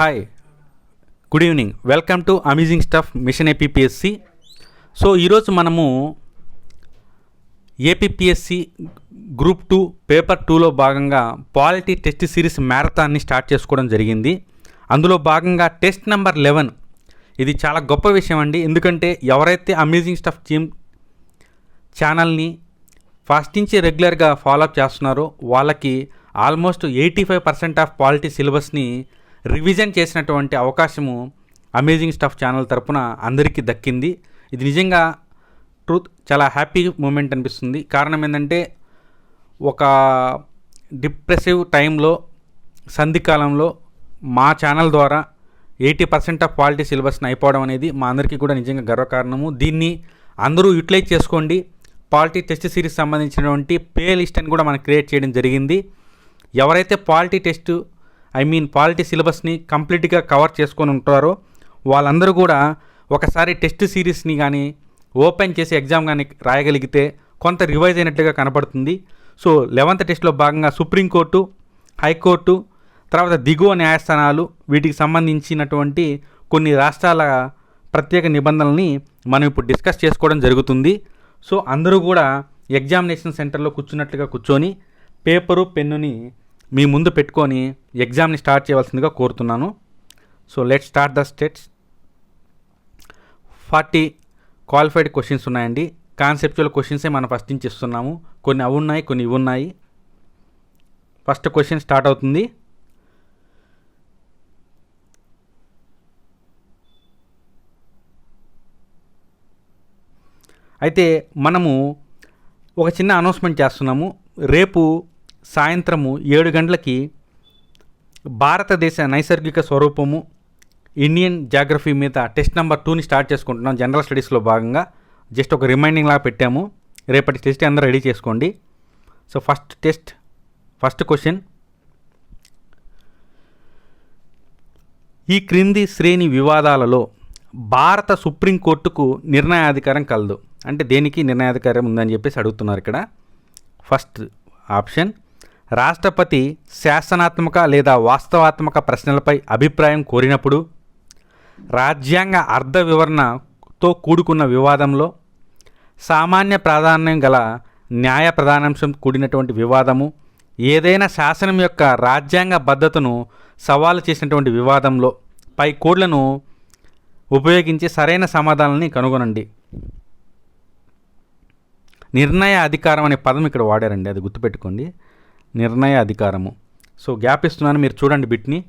Hi, good evening. Welcome to amazing stuff machine APSC. So ఈరోజు మనము APSC group 2 paper 2లో భాగంగా polity test series మ్యారథాన్ని start చేసుకోవడం జరిగింది. అందులో భాగంగా టెస్ట్ నెంబర్ 11. ఇది చాలా గొప్ప విషయం అండి. ఎందుకంటే ఎవరైతే అమేజింగ్ స్టఫ్ టీమ్ ఛానల్ని ఫస్ట్ నుంచి రెగ్యులర్గా ఫాలోఅప్ చేస్తున్నారో వాళ్ళకి ఆల్మోస్ట్ 85% ఆఫ్ పాలిటీ సిలబస్ని రివిజన్ చేసినటువంటి అవకాశము అమేజింగ్ స్టఫ్ ఛానల్ తరపున అందరికీ దక్కింది. ఇది నిజంగా చాలా హ్యాపీ మూమెంట్ అనిపిస్తుంది. కారణం ఏంటంటే ఒక డిప్రెసివ్ టైంలో సంధికాలంలో మా ఛానల్ ద్వారా 80% ఆఫ్ పాలిటీ సిలబస్ని అయిపోవడం అనేది మా అందరికీ కూడా నిజంగా గర్వకారణము. దీన్ని అందరూ యూటిలైజ్ చేసుకోండి. పాలిటీ టెస్ట్ సిరీస్ సంబంధించినటువంటి ప్లే లిస్ట్ అని కూడా మనం క్రియేట్ చేయడం జరిగింది. ఎవరైతే పాలిటీ సిలబస్ని కంప్లీట్గా కవర్ చేసుకొని ఉంటారో వాళ్ళందరూ కూడా ఒకసారి టెస్ట్ సిరీస్ని కానీ ఓపెన్ చేసి ఎగ్జామ్ కానీ రాయగలిగితే కొంత రివైజ్ అయినట్లుగా కనపడుతుంది. సో 11th టెస్ట్లో భాగంగా సుప్రీంకోర్టు, హైకోర్టు, తర్వాత దిగువ న్యాయస్థానాలు, వీటికి సంబంధించినటువంటి కొన్ని రాష్ట్రాల ప్రత్యేక నిబంధనల్ని మనం ఇప్పుడు డిస్కస్ చేసుకోవడం జరుగుతుంది. సో అందరూ కూడా ఎగ్జామినేషన్ సెంటర్లో కూర్చొని పేపరు పెన్నుని మీ ముందు పెట్టుకొని ఎగ్జామ్ని స్టార్ట్ చేయవలసిందిగా కోరుతున్నాను. So let start the steps. 40 qualified questions ఉన్నాయండి. కాన్సెప్చువల్ క్వశ్చన్సే మనం ఫస్ట్ నుంచి ఇస్తున్నాము. కొన్ని అవి ఉన్నాయి, కొన్ని ఇవి ఉన్నాయి. ఫస్ట్ క్వశ్చన్ స్టార్ట్ అవుతుంది. అయితే మనము ఒక చిన్న అనౌన్స్మెంట్ చేస్తున్నాము. రేపు సాయంత్రము 7 గంటలకి భారతదేశ నైసర్గిక స్వరూపము ఇండియన్ జాగ్రఫీ మీద టెస్ట్ నెంబర్ 2ని స్టార్ట్ చేసుకుంటున్నాం. జనరల్ స్టడీస్లో భాగంగా జస్ట్ ఒక రిమైండింగ్ లాగా పెట్టాము. రేపటి టెస్ట్ అందరూ రెడీ చేసుకోండి. సో ఫస్ట్ క్వశ్చన్, ఈ క్రింది శ్రేణి వివాదాలలో భారత సుప్రీంకోర్టుకు నిర్ణయాధికారం కలదు. అంటే దేనికి నిర్ణయాధికారం ఉందని చెప్పేసి అడుగుతున్నారు ఇక్కడ. ఫస్ట్ ఆప్షన్, రాష్ట్రపతి శాసనాత్మక లేదా వాస్తవాత్మక ప్రశ్నలపై అభిప్రాయం కోరినప్పుడు, రాజ్యాంగ అర్థ వివరణతో కూడుకున్న వివాదంలో, సామాన్య ప్రాధాన్యం గల న్యాయ ప్రధానాంశం కూడినటువంటి వివాదము, ఏదైనా శాసనం యొక్క రాజ్యాంగ బద్ధతను సవాలు చేసినటువంటి వివాదంలో పై కోడ్లను ఉపయోగించి సరైన సమాధానాన్ని కనుగొనండి. నిర్ణయ అధికారం అనే పదం ఇక్కడ వాడారండి, అది గుర్తుపెట్టుకోండి. నిర్ణయ అధికారము. సో గ్యాప్ ఇస్తున్నాను, మీరు చూడండి బిట్ని.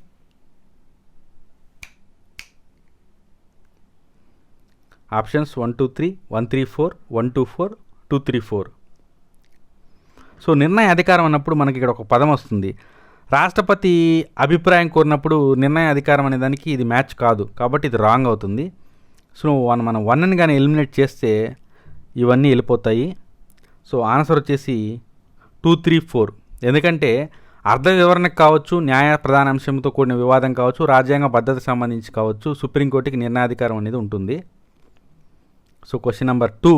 ఆప్షన్స్ 1 2 3 1 3 4 1 2 4 2 3 4. సో నిర్ణయ అధికారం అన్నప్పుడు మనకి ఇక్కడ ఒక పదం వస్తుంది. రాష్ట్రపతి అభిప్రాయం కోరినప్పుడు నిర్ణయ అధికారం అనే దానికి ఇది మ్యాచ్ కాదు, కాబట్టి ఇది రాంగ్ అవుతుంది. సో మనం 1ని కానీ ఎలిమినేట్ చేస్తే ఇవన్నీ వెళ్ళిపోతాయి. సో ఆన్సర్ వచ్చేసి 2 3 4. ఎందుకంటే అర్ధ వివరణకు కావచ్చు, న్యాయ ప్రధాన అంశంతో కూడిన వివాదం కావచ్చు, రాజ్యాంగ భద్రత సంబంధించి కావచ్చు, సుప్రీంకోర్టుకి నిర్ణయాధికారం అనేది ఉంటుంది. సో క్వశ్చన్ నెంబర్ 2,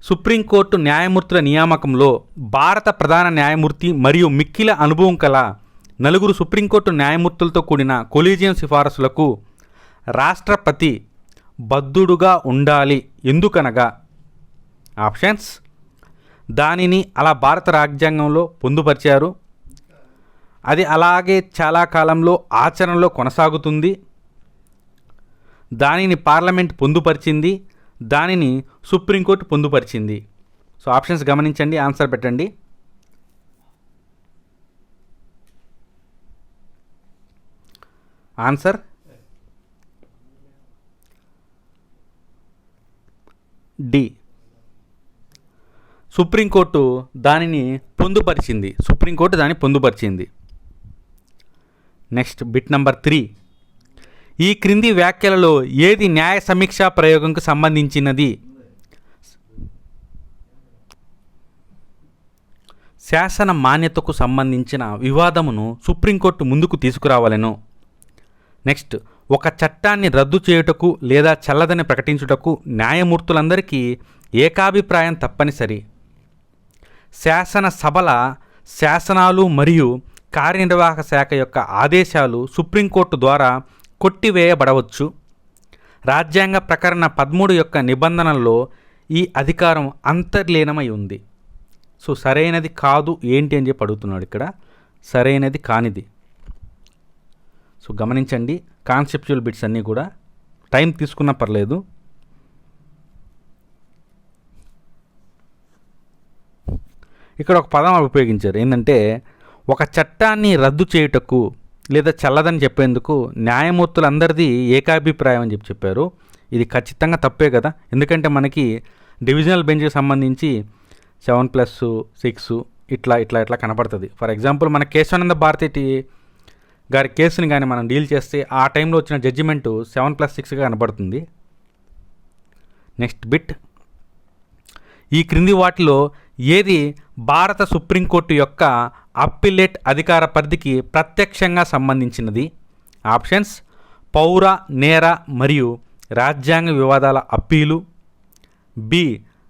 సుప్రీంకోర్టు న్యాయమూర్తుల నియామకంలో భారత ప్రధాన న్యాయమూర్తి మరియు మిక్కిల అనుభవం కల 4 సుప్రీంకోర్టు న్యాయమూర్తులతో కూడిన కొలీజియం సిఫారసులకు రాష్ట్రపతి బద్ధుడుగా ఉండాలి. ఎందుకనగా? ఆప్షన్స్, దానిని అలా భారత రాజ్యాంగంలో పొందుపరిచారు, అది అలాగే చాలా కాలంలో ఆచరణలో కొనసాగుతుంది, దానిని పార్లమెంట్ పొందుపరిచింది, దానిని సుప్రీంకోర్టు పొందుపరిచింది. సో ఆప్షన్స్ గమనించండి, ఆన్సర్ పెట్టండి. ఆన్సర్ డి, సుప్రీంకోర్టు దానిని పొందుపరిచింది. సుప్రీంకోర్టు దాన్ని పొందుపరిచింది. నెక్స్ట్ బిట్ నెంబర్ 3, ఈ క్రింది వ్యాఖ్యలలో ఏది న్యాయ సమీక్షా ప్రయోగంకు సంబంధించినది? శాసన మాన్యతకు సంబంధించిన వివాదమును సుప్రీంకోర్టు ముందుకు తీసుకురావాలను. నెక్స్ట్, ఒక చట్టాన్ని రద్దు చేయుటకు లేదా చల్లదని ప్రకటించుటకు న్యాయమూర్తులందరికీ ఏకాభిప్రాయం తప్పనిసరి. శాసన సభల శాసనాలు మరియు కార్యనిర్వాహక శాఖ యొక్క ఆదేశాలు సుప్రీంకోర్టు ద్వారా కొట్టివేయబడవచ్చు. రాజ్యాంగ ప్రకరణ 13 యొక్క నిబంధనల్లో ఈ అధికారం అంతర్లీనమై ఉంది. సో సరైనది కాదు ఏంటి అని చెప్పి అడుగుతున్నాడు ఇక్కడ. సరైనది కానిది. సో గమనించండి, కాన్సెప్చువల్ బిట్స్ అన్నీ కూడా టైం తీసుకున్నా పర్లేదు. ఇక్కడ ఒక పదం ఉపయోగించారు, ఏంటంటే ఒక చట్టాన్ని రద్దు చేయుటకు లేదా చల్లదని చెప్పేందుకు న్యాయమూర్తులందరిది ఏకాభిప్రాయం అని చెప్పారు. ఇది ఖచ్చితంగా తప్పే కదా, ఎందుకంటే మనకి డివిజనల్ బెంచ్కి సంబంధించి 7+6 ఇట్లా కనపడుతుంది. ఫర్ ఎగ్జాంపుల్ మన కేశవానంద భారతి గారి కేసుని కానీ మనం డీల్ చేస్తే ఆ టైంలో వచ్చిన జడ్జిమెంటు 7+6గా కనపడుతుంది. నెక్స్ట్ బిట్, ఈ క్రింది వాటిలో ఏది భారత సుప్రీంకోర్టు యొక్క అప్పిలేట్ అధికార పరిధికి ప్రత్యక్షంగా సంబంధించినది? ఆప్షన్స్: పౌర, నేర మరియు రాజ్యాంగ వివాదాల అప్పీలు. బి,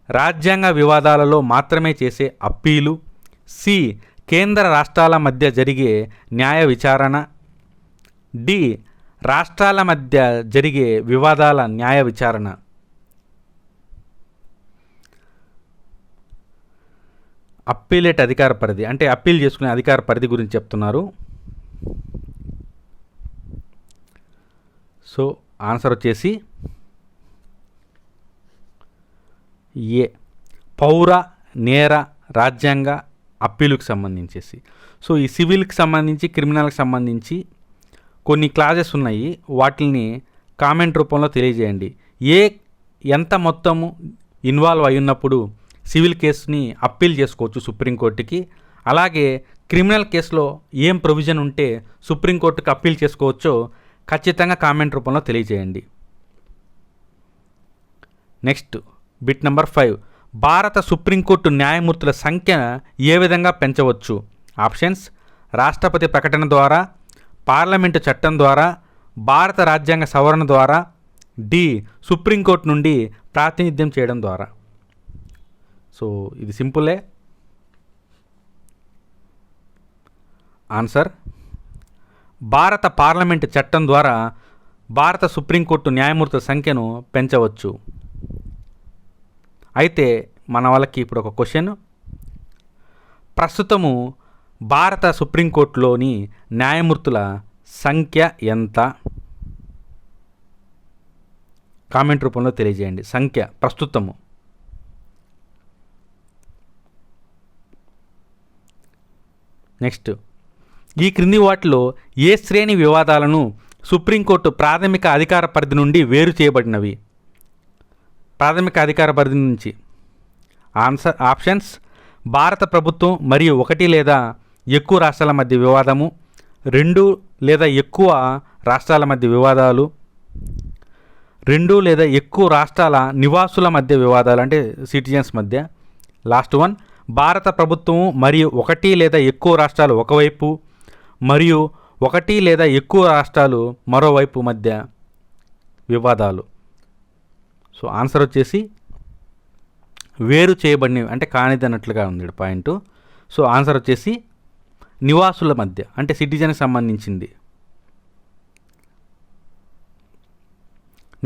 రాజ్యాంగ వివాదాలలో మాత్రమే చేసే అప్పీలు. సి, కేంద్ర రాష్ట్రాల మధ్య జరిగే న్యాయ విచారణ. డి, రాష్ట్రాల మధ్య జరిగే వివాదాల న్యాయ విచారణ. అప్పీలేట్ అధికార పరిధి అంటే అప్పీల్ చేసుకునే అధికార పరిధి గురించి చెప్తున్నారు. సో ఆన్సర్ వచ్చేసి ఏ, పౌర, నేర, రాజ్యాంగ అప్పీలుకి సంబంధించేసి. సో ఈ సివిల్కి సంబంధించి, క్రిమినల్కి సంబంధించి కొన్ని క్లాజెస్ ఉన్నాయి, వాటిని కామెంట్ రూపంలో తెలియజేయండి. ఎంత మొత్తము ఇన్వాల్వ్ అయి ఉన్నప్పుడు సివిల్ కేసుని అప్పీల్ చేసుకోవచ్చు సుప్రీంకోర్టుకి, అలాగే క్రిమినల్ కేసులో ఏం ప్రొవిజన్ ఉంటే సుప్రీంకోర్టుకి అప్పీల్ చేసుకోవచ్చో ఖచ్చితంగా కామెంట్ రూపంలో తెలియజేయండి. నెక్స్ట్ బిట్ నెంబర్ 5, భారత సుప్రీంకోర్టు న్యాయమూర్తుల సంఖ్య ఏ విధంగా పెంచవచ్చు? ఆప్షన్స్: రాష్ట్రపతి ప్రకటన ద్వారా, పార్లమెంటు చట్టం ద్వారా, భారత రాజ్యాంగ సవరణ ద్వారా. డి, సుప్రీంకోర్టు నుండి ప్రాతినిధ్యం చేయడం ద్వారా. సో ఇది సింపులే. ఆన్సర్: భారత పార్లమెంటు చట్టం ద్వారా భారత సుప్రీంకోర్టు న్యాయమూర్తుల సంఖ్యను పెంచవచ్చు. అయితే మన వాళ్ళకి ఇప్పుడు ఒక క్వశ్చన్, ప్రస్తుతము భారత సుప్రీంకోర్టులోని న్యాయమూర్తుల సంఖ్య ఎంత? కామెంట్ రూపంలో తెలియజేయండి. సంఖ్య ప్రస్తుతము. నెక్స్ట్, ఈ క్రింది వాటిలో ఏ శ్రేణి వివాదాలను సుప్రీంకోర్టు ప్రాథమిక అధికార పరిధి నుండి వేరు చేయబడినవి? ప్రాథమిక అధికార పరిధి నుంచి. ఆప్షన్స్: భారత ప్రభుత్వం మరియు 1 లేదా ఎక్కువ రాష్ట్రాల మధ్య వివాదము, 2 లేదా ఎక్కువ రాష్ట్రాల మధ్య వివాదాలు, 2 లేదా ఎక్కువ రాష్ట్రాల నివాసుల మధ్య వివాదాలు అంటే సిటిజన్స్ మధ్య. లాస్ట్ వన్, భారత ప్రభుత్వం మరియు 1 లేదా ఎక్కువ రాష్ట్రాలు ఒకవైపు మరియు 1 లేదా ఎక్కువ రాష్ట్రాలు మరోవైపు మధ్య వివాదాలు. సో ఆన్సర్ వచ్చేసి వేరు చేయబడినవి అంటే కానిది అన్నట్లుగా ఉంది పాయింట్. సో ఆన్సర్ వచ్చేసి నివాసుల మధ్య అంటే సిటిజన్కి సంబంధించింది.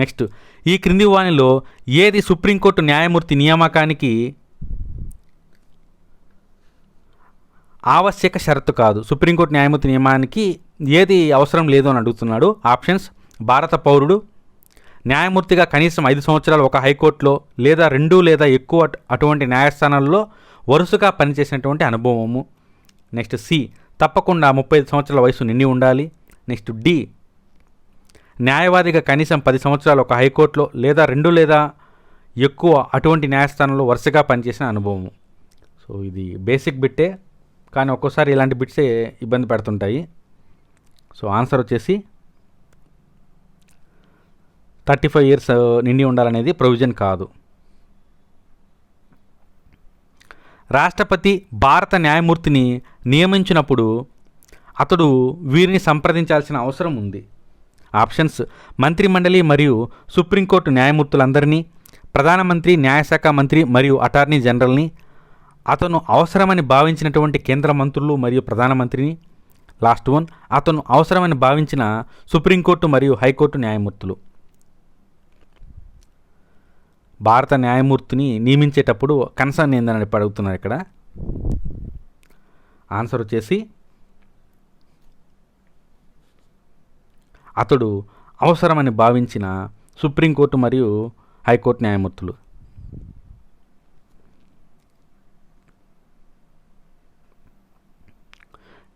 నెక్స్ట్, ఈ క్రింది వానిలో ఏది సుప్రీంకోర్టు న్యాయమూర్తి నియామకానికి ఆవశ్యక షరతు కాదు? సుప్రీంకోర్టు న్యాయమూర్తి నియమానికి ఏది అవసరం లేదు అని అడుగుతున్నాడు. ఆప్షన్స్: భారత పౌరుడు, న్యాయమూర్తిగా కనీసం 5 సంవత్సరాలు ఒక హైకోర్టులో లేదా 2 లేదా ఎక్కువ అటువంటి న్యాయస్థానాల్లో వరుసగా పనిచేసినటువంటి అనుభవము. నెక్స్ట్ సి, తప్పకుండా 35 సంవత్సరాల వయసు నిండి ఉండాలి. నెక్స్ట్ డి, న్యాయవాదిగా కనీసం 10 సంవత్సరాలు ఒక హైకోర్టులో లేదా 2 లేదా ఎక్కువ అటువంటి న్యాయస్థానంలో వరుసగా పనిచేసిన అనుభవము. సో ఇది బేసిక్ బిట్టే, కానీ ఒక్కోసారి ఇలాంటి బిట్సే ఇబ్బంది పెడుతుంటాయి. సో ఆన్సర్ వచ్చేసి 35 ఇయర్స్ నిండి ఉండాలనేది ప్రొవిజన్ కాదు. రాష్ట్రపతి భారత న్యాయమూర్తిని నియమించినప్పుడు అతడు వీరిని సంప్రదించాల్సిన అవసరం ఉంది. ఆప్షన్స్: మంత్రిమండలి మరియు సుప్రీంకోర్టు న్యాయమూర్తులందరినీ, ప్రధానమంత్రి, న్యాయశాఖ మంత్రి మరియు అటార్నీ జనరల్ని, అతను అవసరమని భావించినటువంటి కేంద్ర మంత్రులు మరియు ప్రధానమంత్రిని, లాస్ట్ వన్, అతను అవసరమని భావించిన సుప్రీంకోర్టు మరియు హైకోర్టు న్యాయమూర్తులు. భారత న్యాయమూర్తిని నియమించేటప్పుడు కన్సర్న్ ఏందని అడుగుతున్నారు ఇక్కడ. ఆన్సర్ వచ్చేసి అతడు అవసరమని భావించిన సుప్రీంకోర్టు మరియు హైకోర్టు న్యాయమూర్తులు.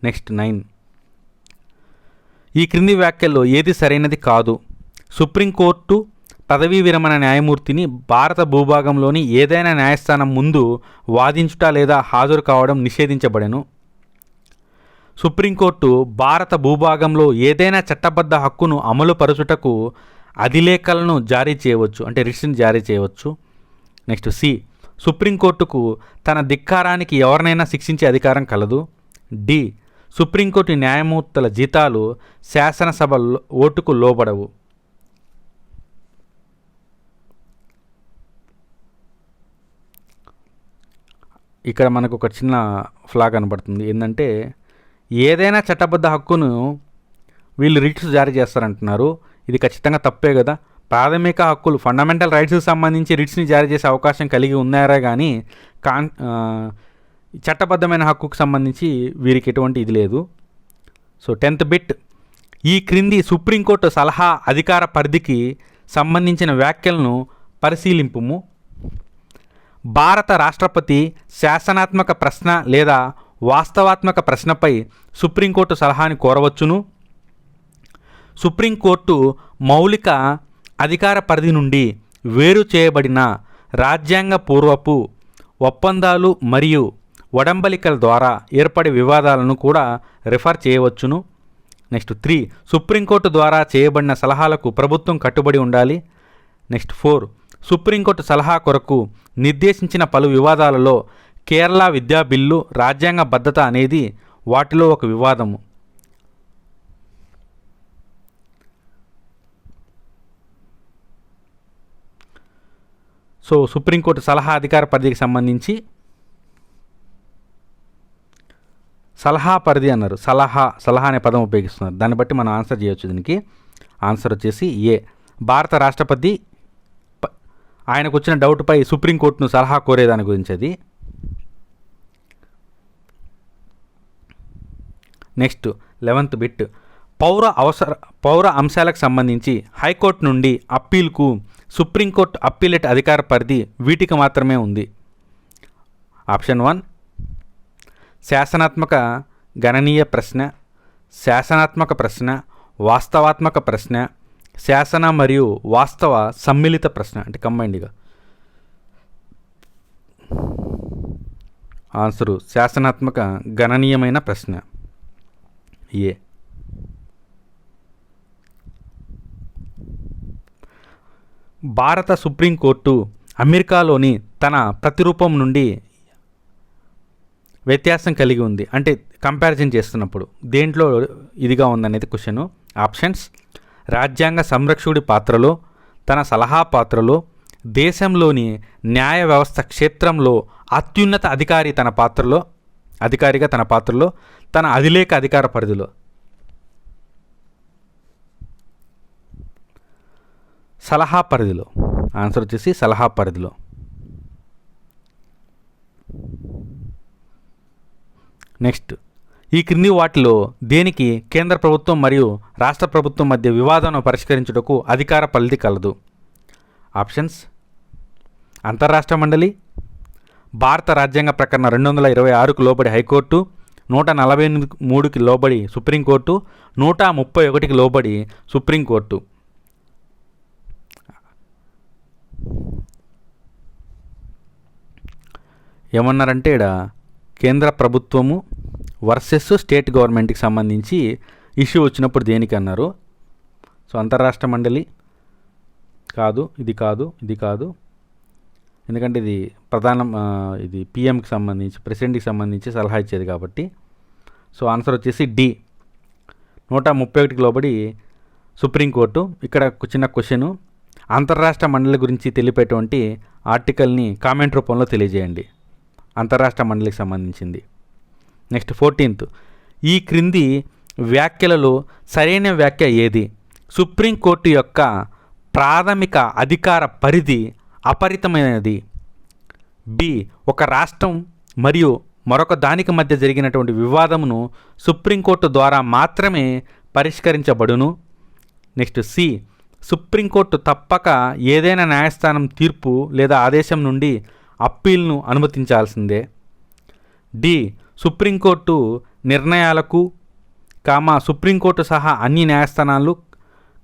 నెక్స్ట్ 9, ఈ క్రింది వ్యాఖ్యల్లో ఏది సరైనది కాదు? సుప్రీంకోర్టు పదవీ విరమణ న్యాయమూర్తిని భారత భూభాగంలోని ఏదైనా న్యాయస్థానం ముందు వాదించుట లేదా హాజరు కావడం నిషేధించబడెను. సుప్రీంకోర్టు భారత భూభాగంలో ఏదైనా చట్టబద్ధ హక్కును అమలు పరచుటకు అధిలేఖలను జారీ చేయవచ్చు, అంటే రిట్స్ని జారీ చేయవచ్చు. నెక్స్ట్ సి, సుప్రీంకోర్టుకు తన ధిక్కారానికి ఎవరినైనా శిక్షించే అధికారం కలదు. డి, సుప్రీంకోర్టు న్యాయమూర్తుల జీతాలు శాసనసభ ఓటుకు లోబడవు. ఇక్కడ మనకు ఒక చిన్న ఫ్లా కనబడుతుంది. ఏంటంటే ఏదైనా చట్టబద్ధ హక్కును వీళ్ళు రిట్స్ జారీ చేస్తారంటున్నారు. ఇది ఖచ్చితంగా తప్పే కదా. ప్రాథమిక హక్కులు, ఫండమెంటల్ రైట్స్కి సంబంధించి రిట్స్ని జారీ చేసే అవకాశం కలిగి ఉన్నారా కానీ చట్టబద్ధమైన హక్కుకు సంబంధించి వీరికి ఎటువంటి ఇది లేదు. సో 10th బిట్, ఈ క్రింది సుప్రీంకోర్టు సలహా అధికార పరిధికి సంబంధించిన వ్యాఖ్యలను పరిశీలింపుము. భారత రాష్ట్రపతి శాసనాత్మక ప్రశ్న లేదా వాస్తవాత్మక ప్రశ్నపై సుప్రీంకోర్టు సలహాని కోరవచ్చును. సుప్రీంకోర్టు మౌలిక అధికార పరిధి నుండి వేరు చేయబడిన రాజ్యాంగ పూర్వపు ఒప్పందాలు మరియు ఒడంబలికల ద్వారా ఏర్పడే వివాదాలను కూడా రిఫర్ చేయవచ్చును. నెక్స్ట్ 3, సుప్రీంకోర్టు ద్వారా చేయబడిన సలహాలకు ప్రభుత్వం కట్టుబడి ఉండాలి. నెక్స్ట్ 4, సుప్రీంకోర్టు సలహా కొరకు నిర్దేశించిన పలు వివాదాలలో కేరళ విద్యా బిల్లు రాజ్యాంగ బద్ధత అనేది వాటిలో ఒక వివాదము. సో సుప్రీంకోర్టు సలహా అధికార పరిధికి సంబంధించి సలహా పరిధి అన్నారు. సలహా అనే పదం ఉపయోగిస్తున్నారు. దాన్ని బట్టి మనం ఆన్సర్ చేయొచ్చు. దీనికి ఆన్సర్ వచ్చేసి ఏ, భారత రాష్ట్రపతి ఆయనకు వచ్చిన డౌట్పై సుప్రీంకోర్టును సలహా కోరేదాని గురించి అది. నెక్స్ట్ 11th బిట్, పౌర అంశాలకు సంబంధించి హైకోర్టు నుండి అప్పీల్కు సుప్రీంకోర్టు అప్పీలేట్ అధికార పరిధి వీటికి మాత్రమే ఉంది. ఆప్షన్ 1, శాసనాత్మక గణనీయ ప్రశ్న, శాసనాత్మక ప్రశ్న, వాస్తవాత్మక ప్రశ్న, శాసన మరియు వాస్తవ సమ్మిళిత ప్రశ్న, అంటే కంబైన్డ్గా. ఆన్సరు శాసనాత్మక గణనీయమైన ప్రశ్న ఏ. భారత సుప్రీంకోర్టు అమెరికాలోని తన ప్రతిరూపం నుండి వ్యత్యాసం కలిగి ఉంది, అంటే కంపారిజన్ చేస్తున్నప్పుడు దేంట్లో ఇదిగా ఉందనేది క్వశ్చను. ఆప్షన్స్, రాజ్యాంగ సంరక్షకుడి పాత్రలో, తన సలహా పాత్రలో, దేశంలోని న్యాయ వ్యవస్థ క్షేత్రంలో అత్యున్నత అధికారిగా తన పాత్రలో, తన అధిలేఖ అధికార పరిధిలో. సలహా పరిధిలో. ఆన్సర్ వచ్చేసి సలహా పరిధిలో. నెక్స్ట్, ఈ క్రింది వాటిలో దేనికి కేంద్ర ప్రభుత్వం మరియు రాష్ట్ర ప్రభుత్వం మధ్య వివాదాన్ని పరిష్కరించుటకు అధికార పరిధి కలదు? ఆప్షన్స్, అంతర్రాష్ట్ర మండలి, భారత రాజ్యాంగ ప్రకరణ 226కు లోబడి హైకోర్టు, 143కి లోబడి సుప్రీంకోర్టు, 131కి లోబడి సుప్రీంకోర్టు. ఏమన్నారంటే ఇక్కడ కేంద్ర ప్రభుత్వము వర్సెస్ స్టేట్ గవర్నమెంట్కి సంబంధించి ఇష్యూ వచ్చినప్పుడు దేనికి అన్నారు. సో అంతర్రాష్ట్ర మండలి కాదు, ఇది కాదు, ఇది కాదు, ఎందుకంటే ఇది ఇది పిఎంకి సంబంధించి, ప్రెసిడెంట్కి సంబంధించి సలహా ఇచ్చేది కాబట్టి. సో ఆన్సర్ వచ్చేసి డి, 131కి లోబడి సుప్రీంకోర్టు. ఇక్కడ చిన్న క్వశ్చను, అంతర్రాష్ట్ర మండలి గురించి తెలిపేటువంటి ఆర్టికల్ని కామెంట్ రూపంలో తెలియజేయండి, అంతర్రాష్ట్ర మండలికి సంబంధించింది. నెక్స్ట్ 14th, ఈ క్రింది వ్యాఖ్యలలో సరైన వ్యాఖ్య ఏది? సుప్రీంకోర్టు యొక్క ప్రాథమిక అధికార పరిధి అపరితమైనది. బి. ఒక రాష్ట్రం మరియు మరొక దానికి మధ్య జరిగినటువంటి వివాదమును సుప్రీంకోర్టు ద్వారా మాత్రమే పరిష్కరించబడును. Next C. సుప్రీంకోర్టు తప్పక ఏదైనా న్యాయస్థానం తీర్పు లేదా ఆదేశం నుండి అప్పీల్ను అనుమతించాల్సిందే. డి. సుప్రీంకోర్టు నిర్ణయాలకు సుప్రీంకోర్టు సహా అన్ని న్యాయస్థానాలు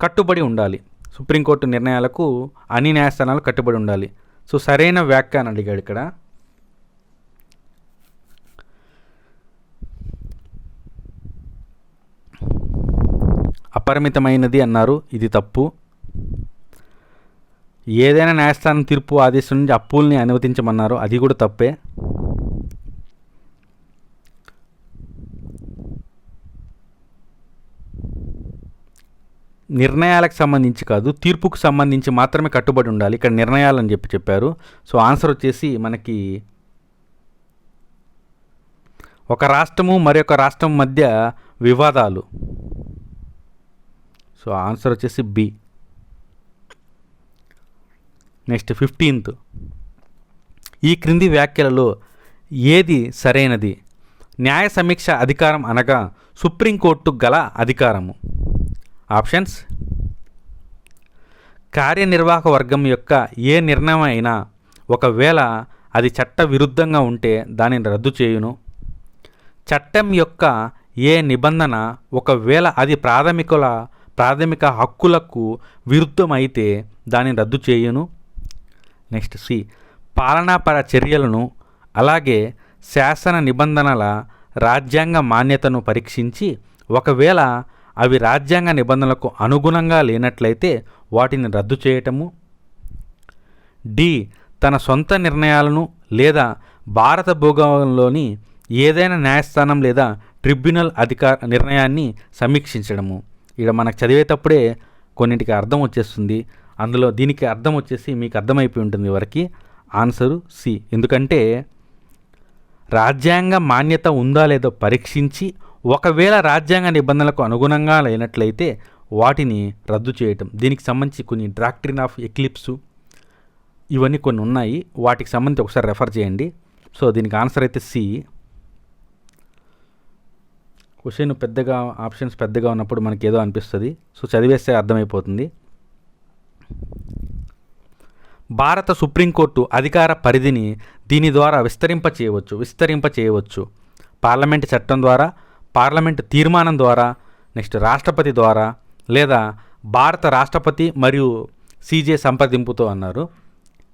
కట్టుబడి ఉండాలి. సుప్రీంకోర్టు నిర్ణయాలకు అన్ని న్యాయస్థానాలు కట్టుబడి ఉండాలి. సో సరైన వ్యాఖ్య అని అడిగాడు ఇక్కడ. అపరిమితమైనది అన్నారు, ఇది తప్పు. ఏదైనా న్యాయస్థానం తీర్పు ఆదేశం నుంచి అప్పుల్ని అనుమతించమన్నారు, అది కూడా తప్పే. నిర్ణయాలకు సంబంధించి కాదు, తీర్పుకు సంబంధించి మాత్రమే కట్టుబడి ఉండాలి. ఇక్కడ నిర్ణయాలని చెప్పారు. సో ఆన్సర్ వచ్చేసి మనకి ఒక రాష్ట్రము మరొక రాష్ట్రం మధ్య వివాదాలు. సో ఆన్సర్ వచ్చేసి బి. Next 15th. ఈ క్రింది వ్యాఖ్యలలో ఏది సరైనది? న్యాయ సమీక్ష అధికారం అనగా సుప్రీంకోర్టు గల అధికారము. ఆప్షన్స్: కార్యనిర్వాహక వర్గం యొక్క ఏ నిర్ణయం అయినా ఒకవేళ అది చట్ట విరుద్ధంగా ఉంటే దానిని రద్దు చేయును. చట్టం యొక్క ఏ నిబంధన ఒకవేళ అది ప్రాథమిక హక్కులకు విరుద్ధమైతే దానిని రద్దు చేయును. Next C. పాలనాపర చర్యలను అలాగే శాసన నిబంధనల రాజ్యాంగ మాన్యతను పరీక్షించి ఒకవేళ అవి రాజ్యాంగ నిబంధనలకు అనుగుణంగా లేనట్లయితే వాటిని రద్దు చేయటము. డి. తన సొంత నిర్ణయాలను లేదా భారత భూగోళంలోని ఏదైనా న్యాయస్థానం లేదా ట్రిబ్యునల్ నిర్ణయాన్ని సమీక్షించడము. ఇక్కడ మనకు చదివేటప్పుడే కొన్నింటికి అర్థం వచ్చేస్తుంది. అందులో దీనికి అర్థం వచ్చేసి మీకు అర్థమైపోయి ఉంటుంది వరకు. Answer C. ఎందుకంటే రాజ్యాంగ మాన్యత ఉందా లేదో పరీక్షించి ఒకవేళ రాజ్యాంగ నిబంధనలకు అనుగుణంగా లేనట్లయితే వాటిని రద్దు చేయటం. దీనికి సంబంధించి కొన్ని డాక్ట్రిన్ ఆఫ్ ఎక్లిప్స్ ఇవన్నీ కొన్ని ఉన్నాయి, వాటికి సంబంధించి ఒకసారి రెఫర్ చేయండి. సో దీనికి ఆన్సర్ అయితే సి. క్వశ్చన్ పెద్దగా, ఆప్షన్స్ పెద్దగా ఉన్నప్పుడు మనకి ఏదో అనిపిస్తుంది. సో చదివేస్తే అర్థమైపోతుంది. భారత సుప్రీంకోర్టు అధికార పరిధిని దీని ద్వారా విస్తరింప చేయవచ్చు. పార్లమెంటు చట్టం ద్వారా, పార్లమెంటు తీర్మానం ద్వారా, నెక్స్ట్ రాష్ట్రపతి ద్వారా, లేదా భారత రాష్ట్రపతి మరియు సీజే సంప్రదింపుతో అన్నారు.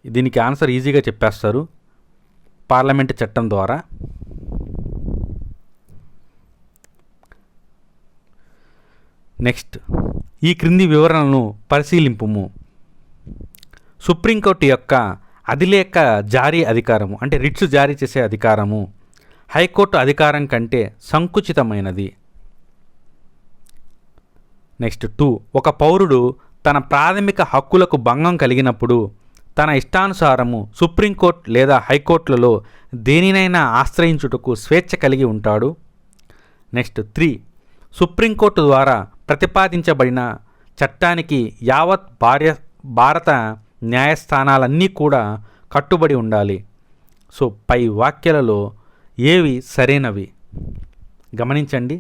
దీనికి ఆన్సర్ ఈజీగా చెప్పేస్తారు, పార్లమెంటు చట్టం ద్వారా. నెక్స్ట్, ఈ క్రింది వివరణలను పరిశీలింపుము. సుప్రీంకోర్టు యొక్క అధిలేఖ జారీ అధికారము అంటే రిట్స్ జారీ చేసే అధికారము హైకోర్టు అధికారం కంటే సంకుచితమైనది. నెక్స్ట్ 2. ఒక పౌరుడు తన ప్రాథమిక హక్కులకు భంగం కలిగినప్పుడు తన ఇష్టానుసారము సుప్రీంకోర్టు లేదా హైకోర్టులలో దేనినైనా ఆశ్రయించుటకు స్వేచ్ఛ కలిగి ఉంటాడు. నెక్స్ట్ 3. సుప్రీంకోర్టు ద్వారా ప్రతిపాదించబడిన చట్టానికి యావత్ భారత న్యాయస్థానాలన్నీ కూడా కట్టుబడి ఉండాలి. సో పై వాక్యాలలో ఏవి సరైనవి? గమనించండి,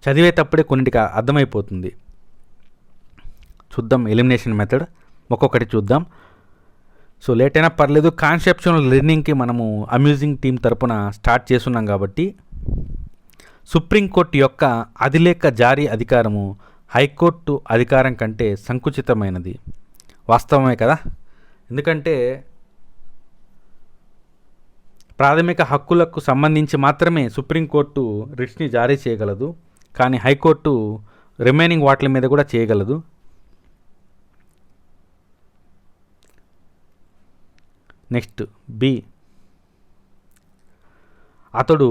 చదివేటప్పుడే కొన్నింటికి అర్థమైపోతుంది. చూద్దాం ఎలిమినేషన్ మెథడ్ ఒక్కొక్కటి చూద్దాం. సో లేట్ అయినా పర్లేదు, కాన్సెప్చువల్ లెర్నింగ్కి మనము అమ్యూజింగ్ టీం తరపున స్టార్ట్ చేస్తున్నాం కాబట్టి సుప్రీంకోర్టు యొక్క అధిలేఖ జారీ అధికారము హైకోర్టు అధికారం కంటే సంకుచితమైనది. వాస్తవమే కదా, ఎందుకంటే ప్రాథమిక హక్కులకు సంబంధించి మాత్రమే సుప్రీంకోర్టు రిట్స్ని జారీ చేయగలదు, కానీ హైకోర్టు రిమైనింగ్ వాటి మీద కూడా చేయగలదు. Next B. అతడు